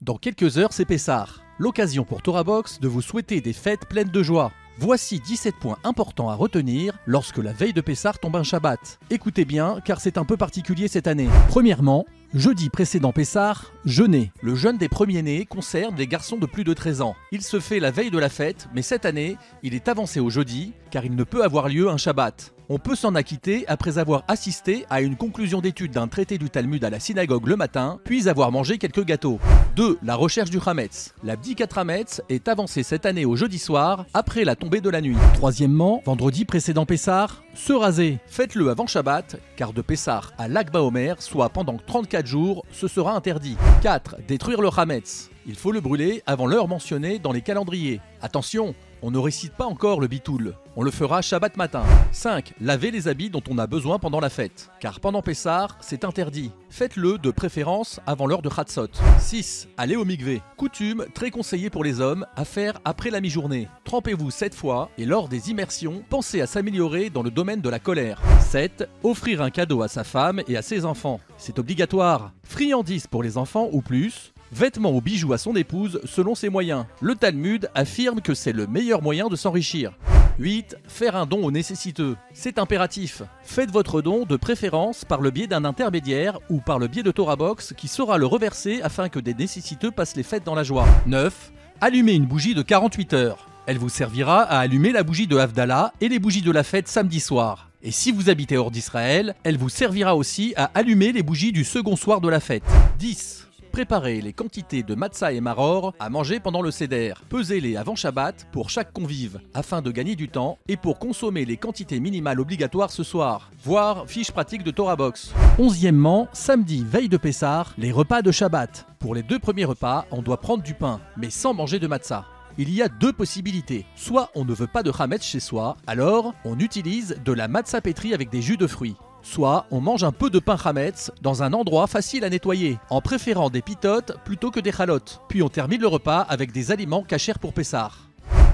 Dans quelques heures, c'est Pessah. L'occasion pour TorahBox de vous souhaiter des fêtes pleines de joie. Voici 17 points importants à retenir lorsque la veille de Pessah tombe un Shabbat. Écoutez bien, car c'est un peu particulier cette année. Premièrement, jeudi précédent Pessah, jeûner. Le jeûne des premiers-nés concerne les garçons de plus de 13 ans. Il se fait la veille de la fête, mais cette année, il est avancé au jeudi, car il ne peut avoir lieu un Shabbat. On peut s'en acquitter après avoir assisté à une conclusion d'étude d'un traité du Talmud à la synagogue le matin, puis avoir mangé quelques gâteaux. 2. La recherche du Hametz. La Bdikat Hametz est avancée cette année au jeudi soir, après la tombée de la nuit. Troisièmement, vendredi précédent Pessah, se raser. Faites-le avant Shabbat, car de Pessah à Lag Baomer, soit pendant 34 jours, ce sera interdit. 4. Détruire le Hametz. Il faut le brûler avant l'heure mentionnée dans les calendriers. Attention, on ne récite pas encore le bitoul. On le fera Shabbat matin. 5. Laver les habits dont on a besoin pendant la fête. Car pendant Pessah, c'est interdit. Faites-le de préférence avant l'heure de Chatzot. 6. Aller au mikvé. Coutume très conseillée pour les hommes à faire après la mi-journée. Trempez-vous 7 fois et lors des immersions, pensez à s'améliorer dans le domaine de la colère. 7. Offrir un cadeau à sa femme et à ses enfants. C'est obligatoire. Friandises pour les enfants ou plus. Vêtements ou bijoux à son épouse selon ses moyens. Le Talmud affirme que c'est le meilleur moyen de s'enrichir. 8. Faire un don aux nécessiteux. C'est impératif. Faites votre don de préférence par le biais d'un intermédiaire ou par le biais de TorahBox qui saura le reverser afin que des nécessiteux passent les fêtes dans la joie. 9. Allumer une bougie de 48 heures. Elle vous servira à allumer la bougie de Havdalah et les bougies de la fête samedi soir. Et si vous habitez hors d'Israël, elle vous servira aussi à allumer les bougies du second soir de la fête. 10. Préparez les quantités de matzah et maror à manger pendant le seder. Pesez-les avant Shabbat pour chaque convive, afin de gagner du temps et pour consommer les quantités minimales obligatoires ce soir. Voir fiche pratique de TorahBox. 11e, samedi, veille de Pessah, les repas de Shabbat. Pour les 2 premiers repas, on doit prendre du pain, mais sans manger de matzah. Il y a 2 possibilités. Soit on ne veut pas de Hametz chez soi, alors on utilise de la matzah pétrie avec des jus de fruits. Soit on mange un peu de pain Hametz dans un endroit facile à nettoyer, en préférant des pitotes plutôt que des chalotes. Puis on termine le repas avec des aliments cachers pour Pessah.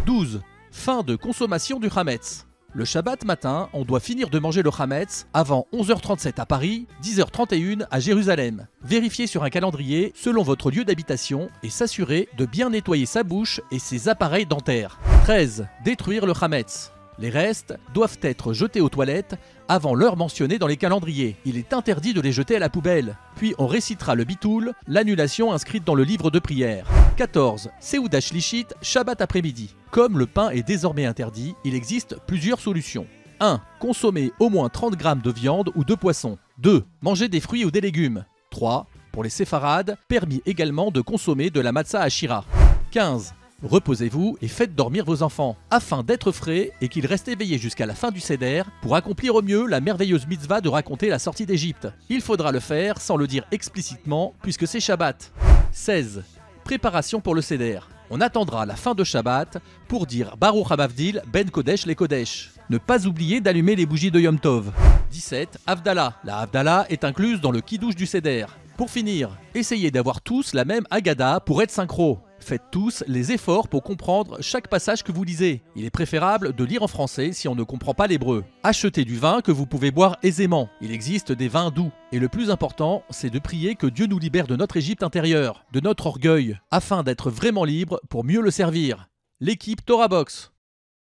12. Fin de consommation du Hametz. Le Shabbat matin, on doit finir de manger le Hametz avant 11h37 à Paris, 10h31 à Jérusalem. Vérifiez sur un calendrier selon votre lieu d'habitation et s'assurer de bien nettoyer sa bouche et ses appareils dentaires. 13. Détruire le Hametz. Les restes doivent être jetés aux toilettes avant l'heure mentionnée dans les calendriers. Il est interdit de les jeter à la poubelle. Puis on récitera le bitoul, l'annulation inscrite dans le livre de prière. 14. Seuda Shlishit, Shabbat après-midi. Comme le pain est désormais interdit, il existe plusieurs solutions. 1. Consommer au moins 30 g de viande ou de poisson. 2. Manger des fruits ou des légumes. 3. Pour les séfarades, permis également de consommer de la matzah hachira. 15. Reposez-vous et faites dormir vos enfants, afin d'être frais et qu'ils restent éveillés jusqu'à la fin du Seder pour accomplir au mieux la merveilleuse mitzvah de raconter la sortie d'Égypte. Il faudra le faire sans le dire explicitement puisque c'est Shabbat. 16. Préparation pour le Seder. On attendra la fin de Shabbat pour dire Baruch Hamavdil Ben Kodesh les Kodesh. Ne pas oublier d'allumer les bougies de Yom Tov. 17. Havdalah. La Havdalah est incluse dans le kiddush du Seder. Pour finir, essayez d'avoir tous la même Haggadah pour être synchro. Faites tous les efforts pour comprendre chaque passage que vous lisez. Il est préférable de lire en français si on ne comprend pas l'hébreu. Achetez du vin que vous pouvez boire aisément. Il existe des vins doux. Et le plus important, c'est de prier que Dieu nous libère de notre Égypte intérieure, de notre orgueil, afin d'être vraiment libre pour mieux le servir. L'équipe TorahBox.